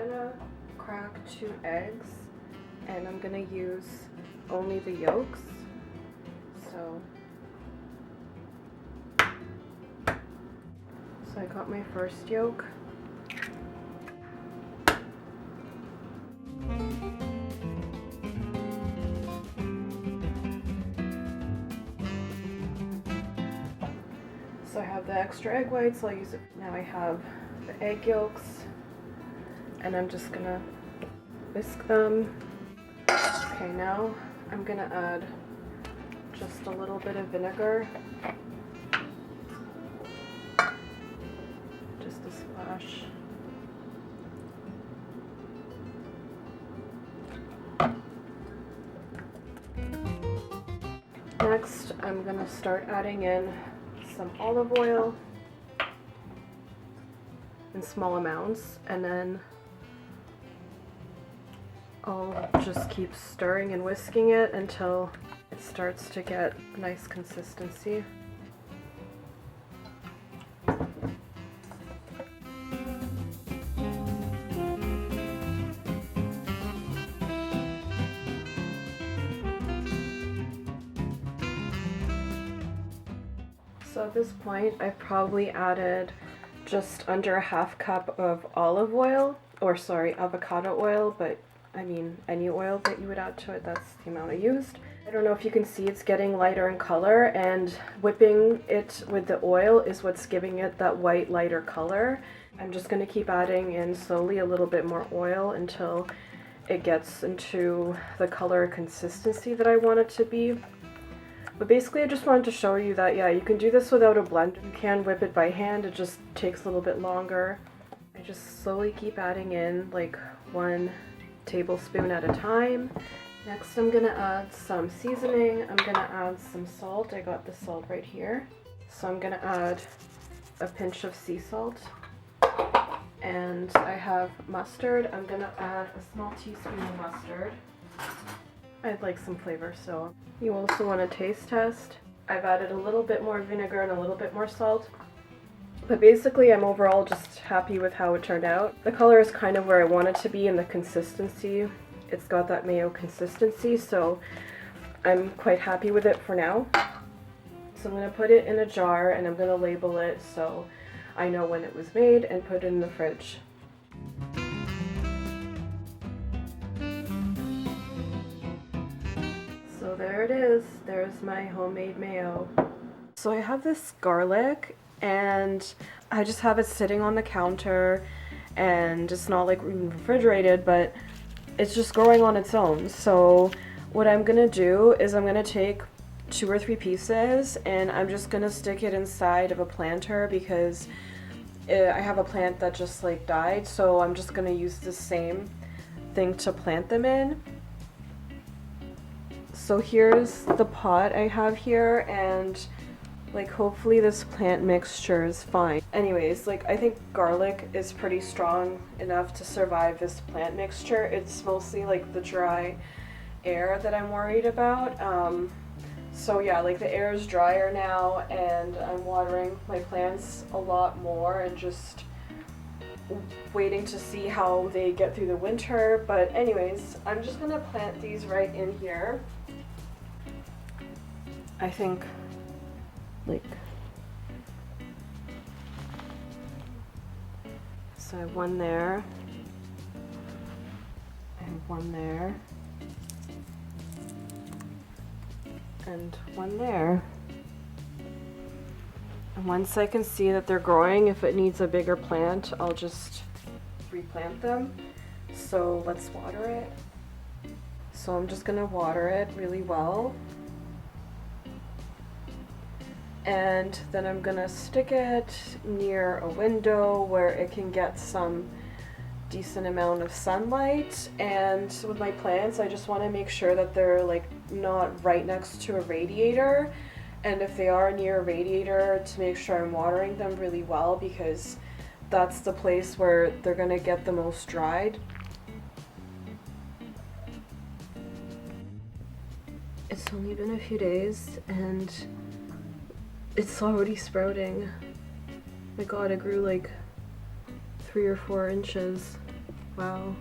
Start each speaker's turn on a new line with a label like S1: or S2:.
S1: gonna crack 2 eggs and I'm gonna use only the yolks. So I got my first yolk. So I have the extra egg whites, I'll use it. Now I have the egg yolks and I'm just gonna whisk them. Okay, now I'm gonna add just a little bit of vinegar. Just a splash. Next, I'm gonna start adding in some olive oil in small amounts, and then I'll just keep stirring and whisking it until it starts to get a nice consistency. So at this point, I've probably added just under a half cup of olive oil, or sorry, avocado oil, but I mean any oil that you would add to it, that's the amount I used. I don't know if you can see it's getting lighter in color, and whipping it with the oil is what's giving it that white lighter color. I'm just going to keep adding in slowly a little bit more oil until it gets into the color consistency that I want it to be. But basically I just wanted to show you that, yeah, you can do this without a blender. You can whip it by hand, it just takes a little bit longer. I just slowly keep adding in like 1 tablespoon at a time. Next I'm gonna add some seasoning. I'm gonna add some salt. I got the salt right here. So I'm gonna add a pinch of sea salt. And I have mustard. I'm gonna add a small teaspoon of mustard. I'd like some flavor, so you also want to taste test. I've added a little bit more vinegar and a little bit more salt. But basically I'm overall just happy with how it turned out. The color is kind of where I want it to be, and the consistency, it's got that mayo consistency, so I'm quite happy with it for now. So I'm going to put it in a jar and I'm going to label it so I know when it was made and put it in the fridge. So there it is, there's my homemade mayo. So I have this garlic and I just have it sitting on the counter, and it's not like refrigerated, but it's just growing on its own. So what I'm gonna do is I'm gonna take 2 or 3 pieces and I'm just gonna stick it inside of a planter, because I have a plant that just like died, so I'm just gonna use the same thing to plant them in. So here's the pot I have here, and like hopefully this plant mixture is fine. Anyways, like I think garlic is pretty strong enough to survive this plant mixture. It's mostly like the dry air that I'm worried about. So yeah, like the air is drier now and I'm watering my plants a lot more and just waiting to see how they get through the winter. But anyways, I'm just gonna plant these right in here. I think like, so I have 1 there, I have 1 there, and 1 there. And once I can see that they're growing, if it needs a bigger plant, I'll just replant them. So let's water it. So I'm just gonna water it really well. And then I'm gonna stick it near a window where it can get some decent amount of sunlight. And with my plants, I just want to make sure that they're like not right next to a radiator, and if they are near a radiator, to make sure I'm watering them really well, because that's the place where they're gonna get the most dried. It's only been a few days and it's already sprouting. My god, it grew like 3 or 4 inches. Wow.